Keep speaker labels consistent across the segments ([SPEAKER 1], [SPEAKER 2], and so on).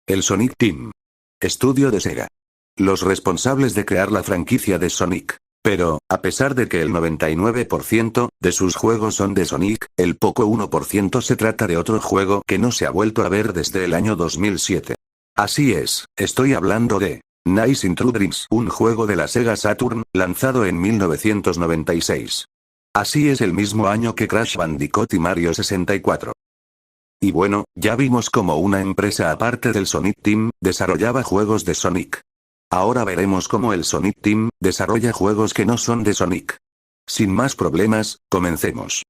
[SPEAKER 1] El Sonic Team. Estudio de Sega. Los responsables de crear la franquicia de Sonic. Pero, a pesar de que el 99% de sus juegos son de Sonic, el poco 1% se trata de otro juego que no se ha vuelto a ver desde el año 2007. Así es, estoy hablando de Nice Intrude Dreams, un juego de la Sega Saturn, lanzado en 1996. Así es el mismo año que Crash Bandicoot y Mario 64. Y bueno, ya vimos cómo una empresa aparte del Sonic Team, desarrollaba juegos de Sonic. Ahora veremos cómo el Sonic Team, desarrolla juegos que no son de Sonic. Sin más problemas, comencemos.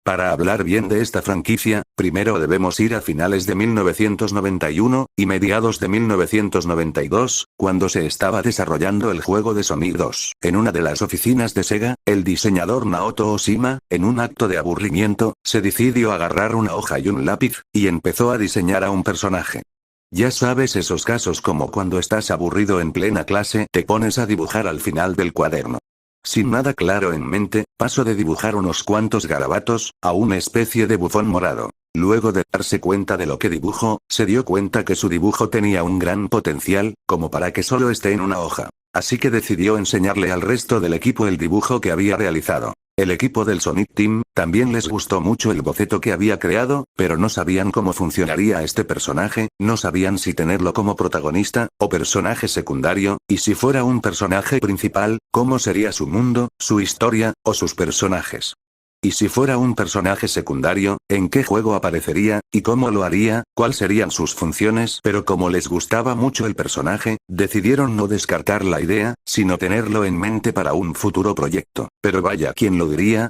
[SPEAKER 1] Para hablar bien de esta franquicia, primero debemos ir a finales de 1991, y mediados de 1992, cuando se estaba desarrollando el juego de Sonic 2. En una de las oficinas de Sega, el diseñador Naoto Oshima, en un acto de aburrimiento, se decidió agarrar una hoja y un lápiz, y empezó a diseñar a un personaje. Ya sabes esos casos como cuando estás aburrido en plena clase, te pones a dibujar al final del cuaderno. Sin nada claro en mente, pasó de dibujar unos cuantos garabatos, a una especie de bufón morado. Luego de darse cuenta de lo que dibujó, se dio cuenta que su dibujo tenía un gran potencial, como para que solo esté en una hoja. Así que decidió enseñarle al resto del equipo el dibujo que había realizado. El equipo del Sonic Team, también les gustó mucho el boceto que había creado, pero no sabían cómo funcionaría este personaje, no sabían si tenerlo como protagonista, o personaje secundario, y si fuera un personaje principal, cómo sería su mundo, su historia, o sus personajes. Y si fuera un personaje secundario, ¿en qué juego aparecería, y cómo lo haría, cuáles serían sus funciones? Pero como les gustaba mucho el personaje, decidieron no descartar la idea, sino tenerlo en mente para un futuro proyecto. Pero vaya, ¿quién lo diría?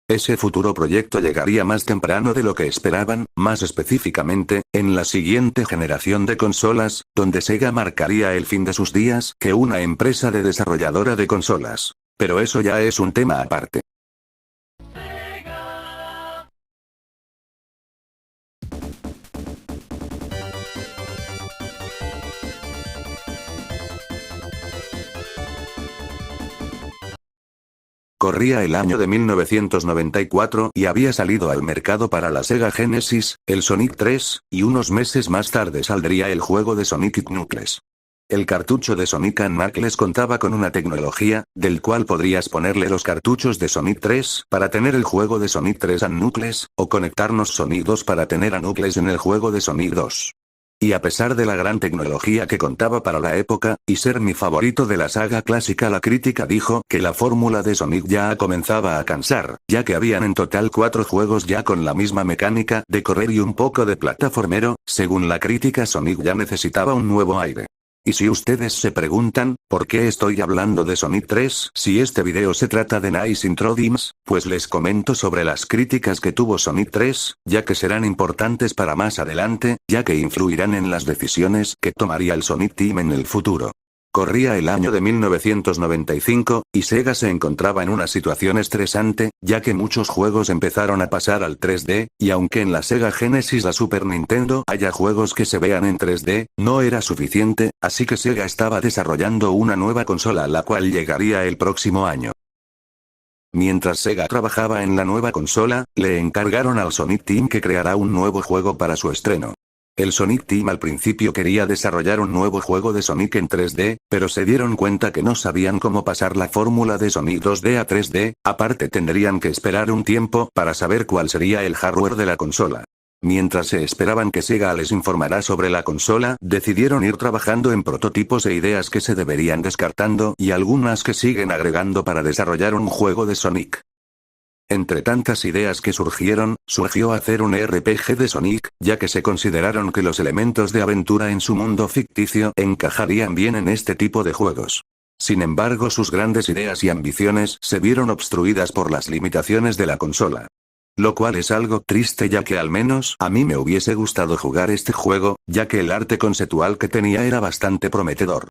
[SPEAKER 1] Ese futuro proyecto llegaría más temprano de lo que esperaban, más específicamente, en la siguiente generación de consolas, donde Sega marcaría el fin de sus días, que una empresa de desarrolladora de consolas. Pero eso ya es un tema aparte. Corría el año de 1994 y había salido al mercado para la Sega Genesis, el Sonic 3, y unos meses más tarde saldría el juego de Sonic Knuckles. El cartucho de Sonic Knuckles contaba con una tecnología, del cual podrías ponerle los cartuchos de Sonic 3 para tener el juego de Sonic 3 Knuckles, o conectarnos Sonic 2 para tener a Knuckles en el juego de Sonic 2. Y a pesar de la gran tecnología que contaba para la época, y ser mi favorito de la saga clásica, la crítica dijo que la fórmula de Sonic ya comenzaba a cansar, ya que habían en total 4 juegos ya con la misma mecánica de correr y un poco de plataformero. Según la crítica, Sonic ya necesitaba un nuevo aire. Y si ustedes se preguntan, ¿por qué estoy hablando de Sonic 3 si este video se trata de Nice Intrude Dreams? Pues les comento sobre las críticas que tuvo Sonic 3, ya que serán importantes para más adelante, ya que influirán en las decisiones que tomaría el Sonic Team en el futuro. Corría el año de 1995, y Sega se encontraba en una situación estresante, ya que muchos juegos empezaron a pasar al 3D, y aunque en la Sega Genesis, la Super Nintendo, haya juegos que se vean en 3D, no era suficiente, así que Sega estaba desarrollando una nueva consola, la cual llegaría el próximo año. Mientras Sega trabajaba en la nueva consola, le encargaron al Sonic Team que creara un nuevo juego para su estreno. El Sonic Team al principio quería desarrollar un nuevo juego de Sonic en 3D, pero se dieron cuenta que no sabían cómo pasar la fórmula de Sonic 2D a 3D, aparte tendrían que esperar un tiempo para saber cuál sería el hardware de la consola. Mientras se esperaban que Sega les informara sobre la consola, decidieron ir trabajando en prototipos e ideas que se deberían descartando y algunas que siguen agregando para desarrollar un juego de Sonic. Entre tantas ideas que surgió hacer un RPG de Sonic, ya que se consideraron que los elementos de aventura en su mundo ficticio encajarían bien en este tipo de juegos. Sin embargo, sus grandes ideas y ambiciones se vieron obstruidas por las limitaciones de la consola. Lo cual es algo triste, ya que al menos a mí me hubiese gustado jugar este juego, ya que el arte conceptual que tenía era bastante prometedor.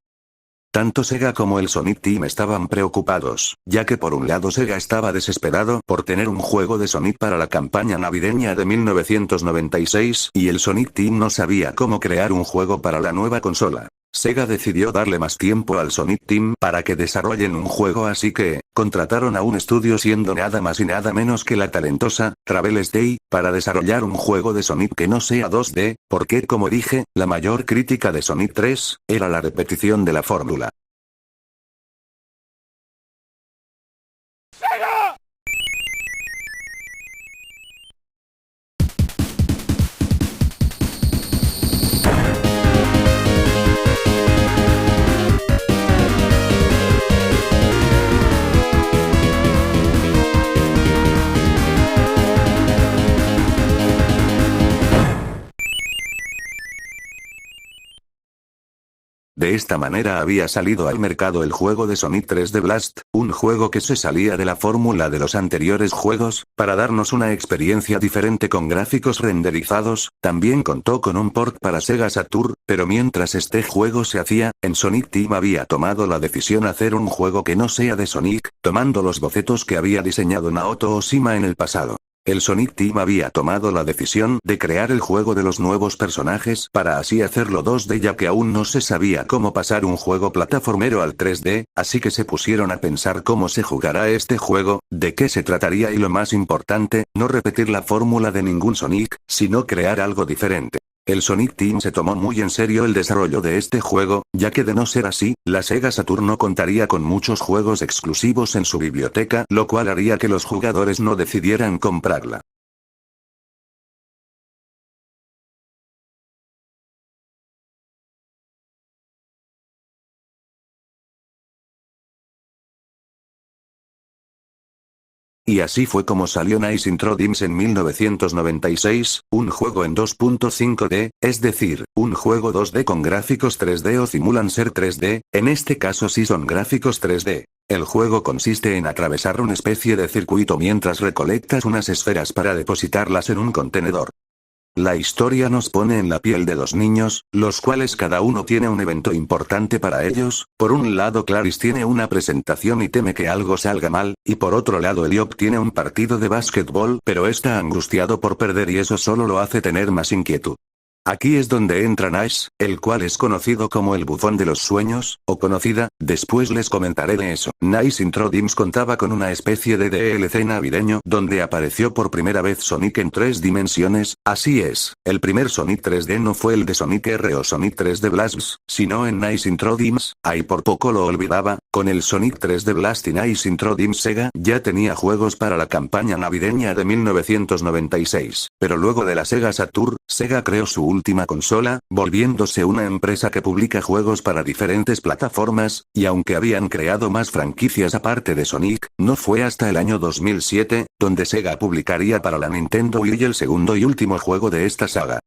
[SPEAKER 1] Tanto Sega como el Sonic Team estaban preocupados, ya que por un lado Sega estaba desesperado por tener un juego de Sonic para la campaña navideña de 1996, y el Sonic Team no sabía cómo crear un juego para la nueva consola. Sega decidió darle más tiempo al Sonic Team para que desarrollen un juego, así que contrataron a un estudio siendo nada más y nada menos que la talentosa Travelers Day para desarrollar un juego de Sonic que no sea 2D, porque como dije, la mayor crítica de Sonic 3 era la repetición de la fórmula. De esta manera había salido al mercado el juego de Sonic 3D Blast, un juego que se salía de la fórmula de los anteriores juegos, para darnos una experiencia diferente con gráficos renderizados. También contó con un port para Sega Saturn, pero mientras este juego se hacía, en Sonic Team había tomado la decisión hacer un juego que no sea de Sonic, tomando los bocetos que había diseñado Naoto Oshima en el pasado. El Sonic Team había tomado la decisión de crear el juego de los nuevos personajes para así hacerlo 2D, ya que aún no se sabía cómo pasar un juego plataformero al 3D, así que se pusieron a pensar cómo se jugará este juego, de qué se trataría y lo más importante, no repetir la fórmula de ningún Sonic, sino crear algo diferente. El Sonic Team se tomó muy en serio el desarrollo de este juego, ya que de no ser así, la Sega Saturn no contaría con muchos juegos exclusivos en su biblioteca, lo cual haría que los jugadores no decidieran comprarla. Y así fue como salió Nice Intro Dreams en 1996, un juego en 2.5D, es decir, un juego 2D con gráficos 3D o simulan ser 3D, en este caso sí son gráficos 3D. El juego consiste en atravesar una especie de circuito mientras recolectas unas esferas para depositarlas en un contenedor. La historia nos pone en la piel de dos niños, los cuales cada uno tiene un evento importante para ellos. Por un lado Clarice tiene una presentación y teme que algo salga mal, y por otro lado Elliot tiene un partido de básquetbol pero está angustiado por perder y eso solo lo hace tener más inquietud. Aquí es donde entra Nice, el cual es conocido como el bufón de los sueños, o conocida, después les comentaré de eso. Nice Intro Dreams contaba con una especie de DLC navideño donde apareció por primera vez Sonic en 3 dimensiones, así es, el primer Sonic 3D no fue el de Sonic R o Sonic 3D Blast, sino en Nice Intro Dreams, ahí por poco lo olvidaba, con el Sonic 3D Blast y Nice Intro Dreams Sega ya tenía juegos para la campaña navideña de 1996, pero luego de la Sega Saturn, Sega creó su última consola, volviéndose una empresa que publica juegos para diferentes plataformas, y aunque habían creado más franquicias aparte de Sonic, no fue hasta el año 2007, donde Sega publicaría para la Nintendo Wii el segundo y último juego de esta saga.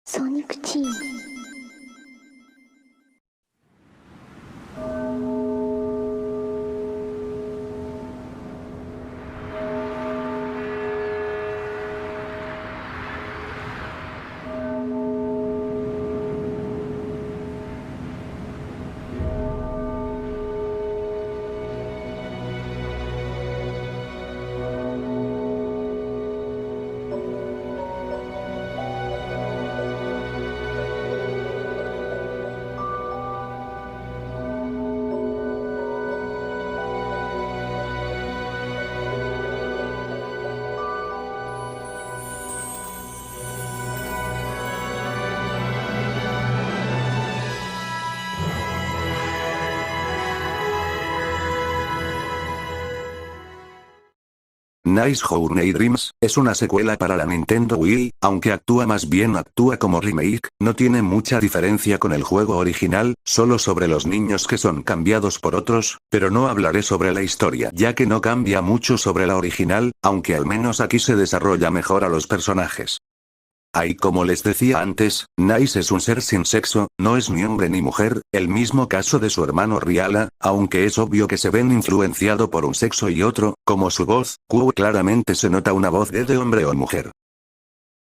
[SPEAKER 2] Sonic Team.
[SPEAKER 1] Nice Journey Dreams, es una secuela para la Nintendo Wii, aunque actúa como remake, no tiene mucha diferencia con el juego original, solo sobre los niños que son cambiados por otros, pero no hablaré sobre la historia ya que no cambia mucho sobre la original, aunque al menos aquí se desarrolla mejor a los personajes. Ahí como les decía antes, Nice es un ser sin sexo, no es ni hombre ni mujer, el mismo caso de su hermano Riala, aunque es obvio que se ven influenciado por un sexo y otro, como su voz, claramente se nota una voz de hombre o mujer.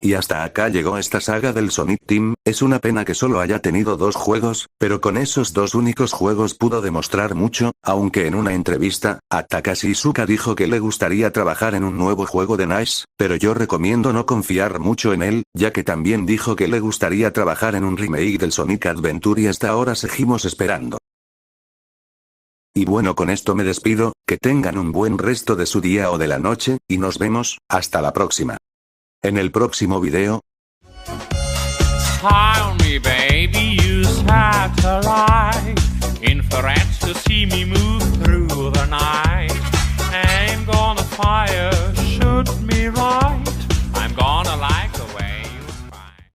[SPEAKER 1] Y hasta acá llegó esta saga del Sonic Team, es una pena que solo haya tenido 2 juegos, pero con esos 2 únicos juegos pudo demostrar mucho, aunque en una entrevista, Takashi Iizuka dijo que le gustaría trabajar en un nuevo juego de Nice, pero yo recomiendo no confiar mucho en él, ya que también dijo que le gustaría trabajar en un remake del Sonic Adventure y hasta ahora seguimos esperando. Y bueno, con esto me despido, que tengan un buen resto de su día o de la noche, y nos vemos, hasta la próxima. En el próximo video.
[SPEAKER 2] Tell me, baby, you satellite, infrared to see me move through the night.